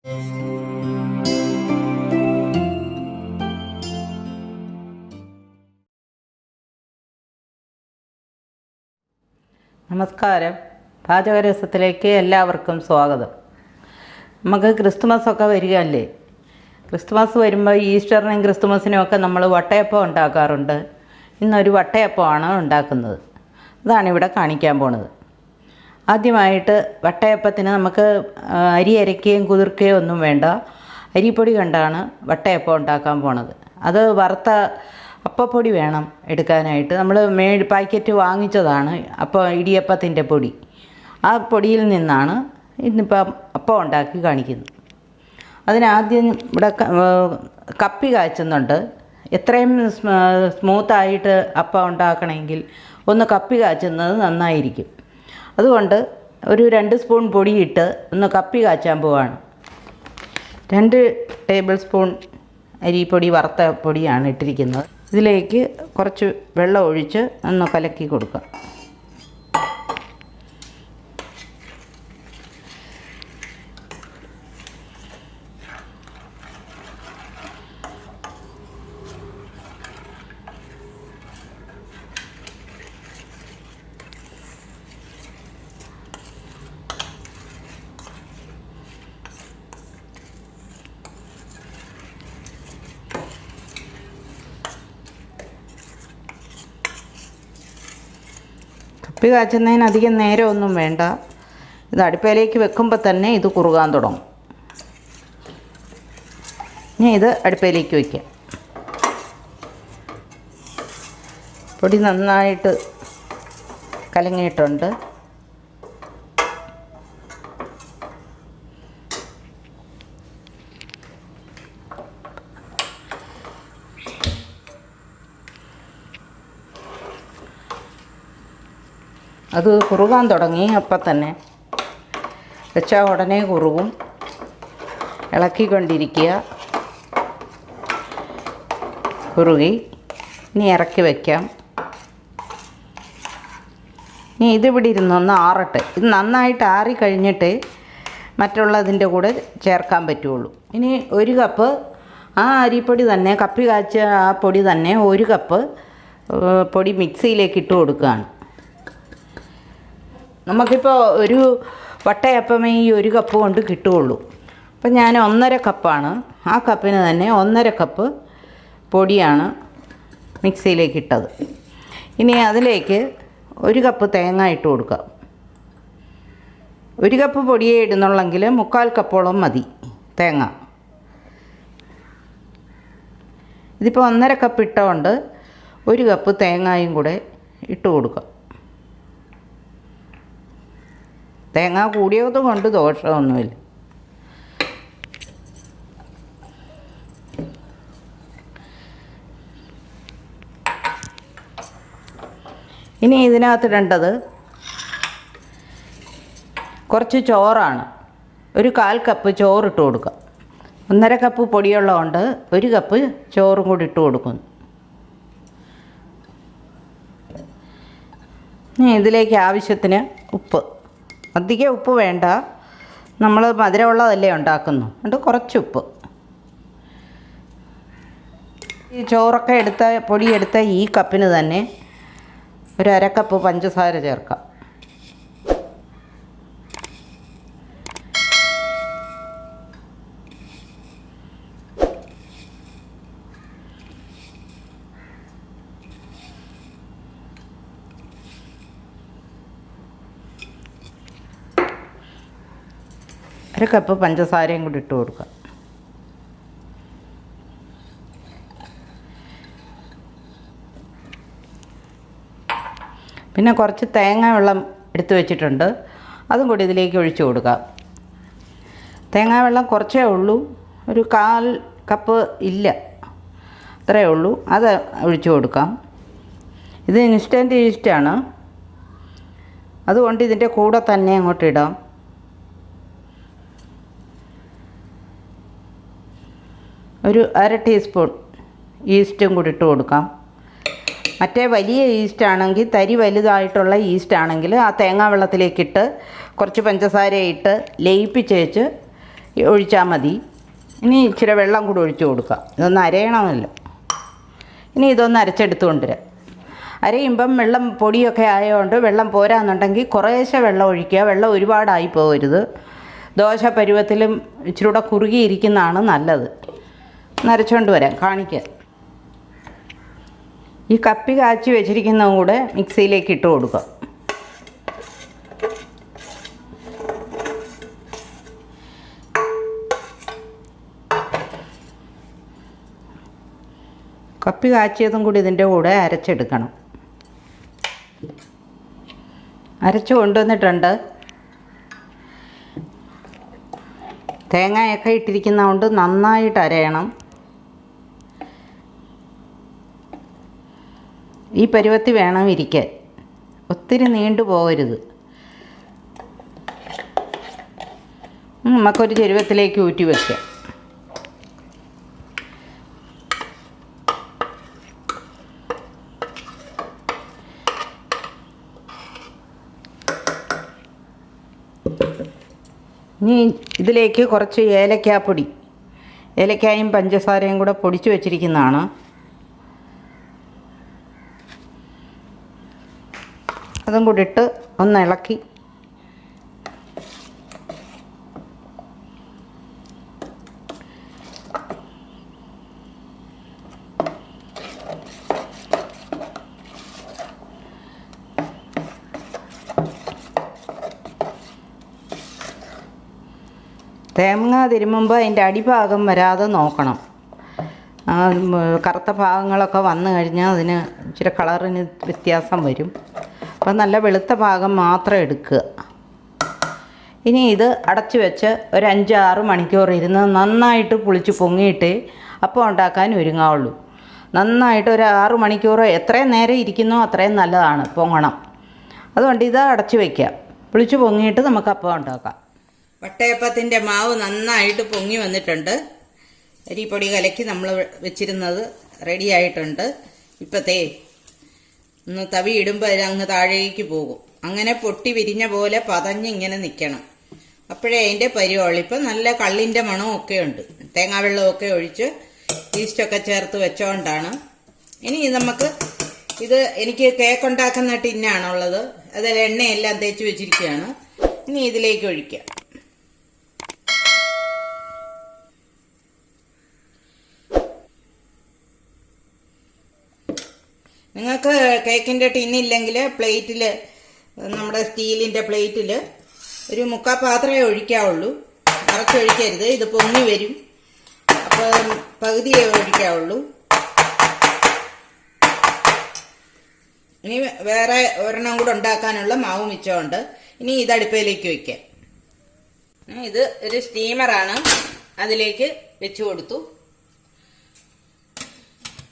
നമസ്കാരം. പാചകരസത്തിലേക്ക് എല്ലാവർക്കും സ്വാഗതം. നമുക്ക് ക്രിസ്തുമസൊക്കെ വരികയല്ലേ. ക്രിസ്തുമസ് വരുമ്പോൾ ഈസ്റ്ററിനും ക്രിസ്തുമസിനും ഒക്കെ നമ്മൾ വട്ടയപ്പം ഉണ്ടാക്കാറുണ്ട്. ഇന്നൊരു വട്ടയപ്പമാണ് ഉണ്ടാക്കുന്നത്. അതാണ് ഇവിടെ കാണിക്കാൻ പോണത്. ആദ്യമായിട്ട് വട്ടയപ്പത്തിന് നമുക്ക് അരി അരയ്ക്കുകയും കുതിർക്കുകയോ ഒന്നും വേണ്ട. അരിപ്പൊടി കണ്ടാണ് വട്ടയപ്പം ഉണ്ടാക്കാൻ പോണത്. അത് വറുത്ത അപ്പപ്പൊടി വേണം എടുക്കാനായിട്ട്. നമ്മൾ പാക്കറ്റ് വാങ്ങിച്ചതാണ് ഇടിയപ്പത്തിൻ്റെ പൊടി. ആ പൊടിയിൽ നിന്നാണ് ഇന്നിപ്പം അപ്പം ഉണ്ടാക്കി കാണിക്കുന്നത്. അതിനാദ്യം ഇവിടെ കപ്പി കാച്ചുന്നുണ്ട്. എത്രയും സ്മൂത്തായിട്ട് അപ്പം ഉണ്ടാക്കണമെങ്കിൽ ഒന്ന് കപ്പി കാച്ചുന്നത് നന്നായിരിക്കും. അതുകൊണ്ട് ഒരു 2 സ്പൂൺ പൊടിയിട്ട് ഒന്ന് കപ്പി കാച്ചാൻ പോവാണ്. 2 ടേബിൾ സ്പൂൺ അരിപ്പൊടി വറുത്ത പൊടിയാണ് ഇട്ടിരിക്കുന്നത്. ഇതിലേക്ക് കുറച്ച് വെള്ളം ഒഴിച്ച് ഒന്ന് കലക്കി കൊടുക്കുക. കപ്പി കാച്ചുന്നതിന് അധികം നേരമൊന്നും വേണ്ട. ഇത് അടുപ്പയിലേക്ക് വെക്കുമ്പോൾ തന്നെ ഇത് കുറുകാൻ തുടങ്ങും. ഇനി ഇത് അടുപ്പയിലേക്ക് വയ്ക്കാം. പൊടി നന്നായിട്ട് കലങ്ങിയിട്ടുണ്ട്. അത് കുറുകാൻ തുടങ്ങി. അപ്പം തന്നെ വെച്ചാൽ ഉടനെ കുറുകും. ഇളക്കിക്കൊണ്ടിരിക്കുക. കുറുകി. ഇനി ഇറക്കി വയ്ക്കാം. ഇനി ഇതിവിടെ ഇരുന്നൊന്ന് ആറട്ടെ. ഇത് നന്നായിട്ട് ആറിക്കഴിഞ്ഞിട്ട് മറ്റുള്ളതിൻ്റെ കൂടെ ചേർക്കാൻ പറ്റുള്ളൂ. ഇനി 1 കപ്പ് ആ അരിപ്പൊടി തന്നെ, കപ്പി കാച്ച ആ പൊടി തന്നെ 1 കപ്പ് പൊടി മിക്സിയിലേക്ക് ഇട്ട് കൊടുക്കുകയാണ്. നമുക്കിപ്പോൾ ഒരു വട്ടയപ്പമേ ഈ 1 കപ്പ് കൊണ്ട് കിട്ടുകയുള്ളൂ. അപ്പം ഞാൻ 1.5 കപ്പാണ്. ആ കപ്പിന് തന്നെ 1.5 കപ്പ് പൊടിയാണ് മിക്സിയിലേക്ക് ഇട്ടത്. ഇനി അതിലേക്ക് 1 കപ്പ് തേങ്ങ ഇട്ട് കൊടുക്കാം. 1 കപ്പ് പൊടിയേ ഇടുന്നുള്ളെങ്കിൽ 3/4 കപ്പോളം മതി തേങ്ങ. ഇതിപ്പോൾ 1.5 കപ്പ് ഇട്ടുകൊണ്ട് 1 കപ്പ് തേങ്ങയും കൂടെ ഇട്ട് കൊടുക്കാം. തേങ്ങ കൂടിയത് കൊണ്ട് ദോഷമൊന്നുമില്ല. ഇനി ഇതിനകത്തിടേണ്ടത് കുറച്ച് ചോറാണ്. ഒരു 1/4 കപ്പ് ചോറിട്ട് കൊടുക്കാം. 1.5 കപ്പ് പൊടിയുള്ളതുകൊണ്ട് 1 കപ്പ് ചോറും കൂടി ഇട്ട് കൊടുക്കുന്നു. ഇനി ഇതിലേക്ക് ആവശ്യത്തിന് ഉപ്പ്. അധികം ഉപ്പ് വേണ്ട. നമ്മൾ മധുരമുള്ളതല്ലേ ഉണ്ടാക്കുന്നു. എന്നിട്ട് കുറച്ച് ഉപ്പ്. ഈ ചോറൊക്കെ പൊടിയെടുത്ത ഈ കപ്പിന് തന്നെ ഒരു 1/2 കപ്പ് പഞ്ചസാര ചേർക്കാം. ഒരു കപ്പ് പഞ്ചസാരയും കൂടി ഇട്ട് കൊടുക്കാം. പിന്നെ കുറച്ച് തേങ്ങ വെള്ളം എടുത്ത് വെച്ചിട്ടുണ്ട്. അതും കൂടി ഇതിലേക്ക് ഒഴിച്ചു കൊടുക്കാം. തേങ്ങാ വെള്ളം കുറച്ചേ ഉള്ളൂ. ഒരു 1/4 കപ്പ് ഇല്ല, അത്രയേ ഉള്ളൂ. അത് ഒഴിച്ചു കൊടുക്കാം. ഇത് ഇൻസ്റ്റൻറ്റ് ഈസ്റ്റാണ്. അതുകൊണ്ട് ഇതിൻ്റെ കൂടെ തന്നെ അങ്ങോട്ട് ഇടാം. ഒരു 1/2 ടീസ്പൂൺ ഈസ്റ്റും കൂടി ഇട്ട് കൊടുക്കാം. മറ്റേ വലിയ ഈസ്റ്റാണെങ്കിൽ, തരി വലുതായിട്ടുള്ള ഈസ്റ്റാണെങ്കിൽ ആ തേങ്ങാ വെള്ളത്തിലേക്കിട്ട് കുറച്ച് പഞ്ചസാര ഇട്ട് ലയിപ്പിച്ചേച്ച് ഒഴിച്ചാൽ മതി. ഇനി ഇച്ചിരി വെള്ളം കൂടി ഒഴിച്ച് കൊടുക്കാം. ഇതൊന്ന് അരയണമല്ലോ. ഇനി ഇതൊന്ന് അരച്ചെടുത്ത് കൊണ്ടുവരാം. അരയുമ്പം വെള്ളം പൊടിയൊക്കെ ആയതുകൊണ്ട് വെള്ളം പോരാന്നുണ്ടെങ്കിൽ കുറേശ്ശെ വെള്ളം ഒഴിക്കുക. വെള്ളം ഒരുപാടായി പോകരുത്. ദോശ പരുവത്തിലും ഇച്ചിരി കൂടെ കുറുകിയിരിക്കുന്നതാണ് നല്ലത്. നരച്ചുകൊണ്ട് വരാം, കാണിക്കാം. ഈ കപ്പി കാച്ചി വെച്ചിരിക്കുന്നതും കൂടെ മിക്സിയിലേക്ക് ഇട്ട് കൊടുക്കുക. കപ്പി കാച്ചിയതും കൂടി ഇതിൻ്റെ കൂടെ അരച്ചെടുക്കണം. അരച്ച് കൊണ്ടുവന്നിട്ടുണ്ട്. തേങ്ങയൊക്കെ ഇട്ടിരിക്കുന്നതുകൊണ്ട് നന്നായിട്ട് അരയണം. ഈ പരുവത്തിൽ വേണം ഇരിക്കാൻ. ഒത്തിരി നീണ്ടു പോകരുത്. നമുക്കൊരു ചെരുവത്തിലേക്ക് ഊറ്റി വയ്ക്കാം. ഇനി ഇതിലേക്ക് കുറച്ച് ഏലക്കാപ്പൊടി, ഏലക്കായും പഞ്ചസാരയും കൂടെ പൊടിച്ച് വെച്ചിരിക്കുന്നതാണ്. അതും കൂടി ഇട്ട് ഒന്ന് ഇളക്കി തേങ്ങ തിരുമ്മുമ്പോൾ അതിൻ്റെ അടിഭാഗം വരാതെ നോക്കണം. കറുത്ത ഭാഗങ്ങളൊക്കെ വന്നു കഴിഞ്ഞാൽ അതിന് ഇച്ചിരി കളറിന് വ്യത്യാസം വരും. അപ്പം നല്ല വെളുത്ത ഭാഗം മാത്രം എടുക്കുക. ഇനി ഇത് അടച്ച് വെച്ച് ഒരു 5-6 മണിക്കൂർ ഇരുന്ന് നന്നായിട്ട് പുളിച്ച് പൊങ്ങിയിട്ട് അപ്പം ഉണ്ടാക്കാൻ ഒരുങ്ങാവുള്ളൂ. നന്നായിട്ട് ഒരു 6 മണിക്കൂർ എത്രയും നേരം ഇരിക്കുന്നോ അത്രയും നല്ലതാണ്, പൊങ്ങണം. അതുകൊണ്ട് ഇത് അടച്ച് വയ്ക്കുക. പുളിച്ച് പൊങ്ങിയിട്ട് നമുക്ക് അപ്പം ഉണ്ടാക്കാം. വട്ടയപ്പത്തിൻ്റെ മാവ് നന്നായിട്ട് പൊങ്ങി വന്നിട്ടുണ്ട്. അരിപ്പൊടി കലക്കി നമ്മൾ വെച്ചിരുന്നത് റെഡി ആയിട്ടുണ്ട്. ഇപ്പത്തേ ഒന്ന് തവി ഇടുമ്പോൾ അങ്ങ് താഴേക്ക് പോകും. അങ്ങനെ പൊട്ടി വിരിഞ്ഞ പോലെ പതഞ്ഞിങ്ങനെ നിൽക്കണം. അപ്പോഴേ അതിൻ്റെ പരിവമുള്ളൂ. ഇപ്പം നല്ല കള്ളിൻ്റെ മണമൊക്കെ ഉണ്ട്. തേങ്ങാവെള്ളമൊക്കെ ഒഴിച്ച് ഈസ്റ്റൊക്കെ ചേർത്ത് വെച്ചോണ്ടാണ്. ഇനി നമുക്ക് എനിക്ക് കേക്ക് ഉണ്ടാക്കുന്ന ടിന്നാണുള്ളത്. അതിൽ എണ്ണയെല്ലാം തേച്ച് വെച്ചിരിക്കുകയാണ്. ഇനി ഇതിലേക്ക് ഒഴിക്കാം. നിങ്ങൾക്ക് കേക്കിൻ്റെ ടിന്നില്ലെങ്കിൽ പ്ലേറ്റിൽ, നമ്മുടെ സ്റ്റീലിൻ്റെ പ്ലേറ്റിൽ ഒരു 3/4 പാത്രമേ ഒഴിക്കാവുള്ളൂ. നിറച്ചൊഴിക്കരുത്, ഇത് പൊങ്ങി വരും. അപ്പോൾ പകുതിയേ ഒഴിക്കാവുള്ളൂ. ഇനി വേറെ ഒരെണ്ണം കൂടെ ഉണ്ടാക്കാനുള്ള മാവ് മിച്ചമുണ്ട്. ഇനി ഇത് അടുപ്പയിലേക്ക് വയ്ക്കാം. ഇത് ഒരു സ്റ്റീമറാണ്, അതിലേക്ക് വെച്ച് കൊടുത്തു.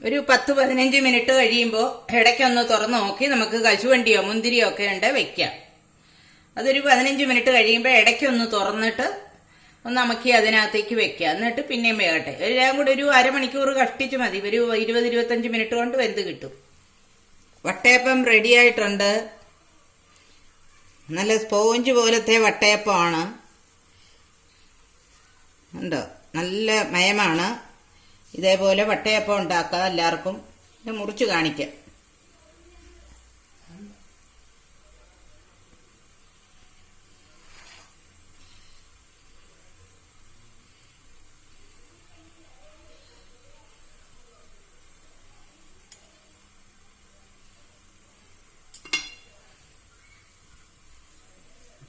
ഒരു 10-15 മിനിറ്റ് കഴിയുമ്പോൾ ഇടയ്ക്കൊന്ന് തുറന്ന് നോക്കി നമുക്ക് കശുവണ്ടിയോ മുന്തിരിയോ ഒക്കെ ഉണ്ട് വെക്കാം. അതൊരു 15 മിനിറ്റ് കഴിയുമ്പോൾ ഇടയ്ക്കൊന്ന് തുറന്നിട്ട് ഒന്ന് അമക്കി അതിനകത്തേക്ക് വെക്കുക. എന്നിട്ട് പിന്നെയും വേകട്ടെ. എല്ലാം കൂടെ ഒരു അരമണിക്കൂർ കഷ്ടിച്ച് മതി. ഒരു 20-25 മിനിറ്റ് കൊണ്ട് വെന്ത് കിട്ടും. വട്ടയപ്പം റെഡി ആയിട്ടുണ്ട്. നല്ല സ്പോഞ്ച് പോലത്തെ വട്ടയപ്പമാണ്. ഉണ്ടോ? നല്ല മയമാണ്. ഇതേപോലെ വട്ടയപ്പം ഉണ്ടാക്കാം എല്ലാവർക്കും. ഇത് മുറിച്ച് കാണിക്കാം.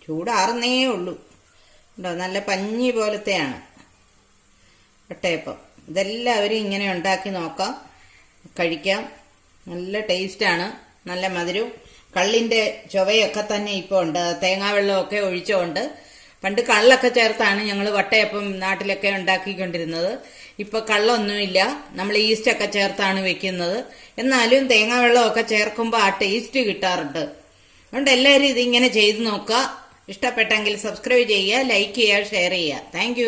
ചൂടാറുന്നേ ഉള്ളൂ. ഉണ്ടോ? നല്ല പഞ്ഞി പോലത്തെയാണ് വട്ടയപ്പം. ഇതെല്ലാവരും ഇങ്ങനെ ഉണ്ടാക്കി നോക്കാം, കഴിക്കാം. നല്ല ടേസ്റ്റാണ്, നല്ല മധുരവും കള്ളിൻ്റെ ചുവയൊക്കെ തന്നെ ഇപ്പോൾ ഉണ്ട്. തേങ്ങാവെള്ളമൊക്കെ ഒഴിച്ചുകൊണ്ട്. പണ്ട് കള്ളൊക്കെ ചേർത്താണ് ഞങ്ങൾ വട്ടയപ്പം നാട്ടിലൊക്കെ ഉണ്ടാക്കിക്കൊണ്ടിരുന്നത്. ഇപ്പോൾ കള്ളൊന്നുമില്ല, നമ്മൾ ഈസ്റ്റൊക്കെ ചേർത്താണ് വെക്കുന്നത്. എന്നാലും തേങ്ങാവെള്ളമൊക്കെ ചേർക്കുമ്പോൾ ആ ടേസ്റ്റ് കിട്ടാറുണ്ട്. അതുകൊണ്ട് എല്ലാവരും ഇതിങ്ങനെ ചെയ്ത് നോക്കുക. ഇഷ്ടപ്പെട്ടെങ്കിൽ സബ്സ്ക്രൈബ് ചെയ്യുക, ലൈക്ക് ചെയ്യുക, ഷെയർ ചെയ്യുക. താങ്ക്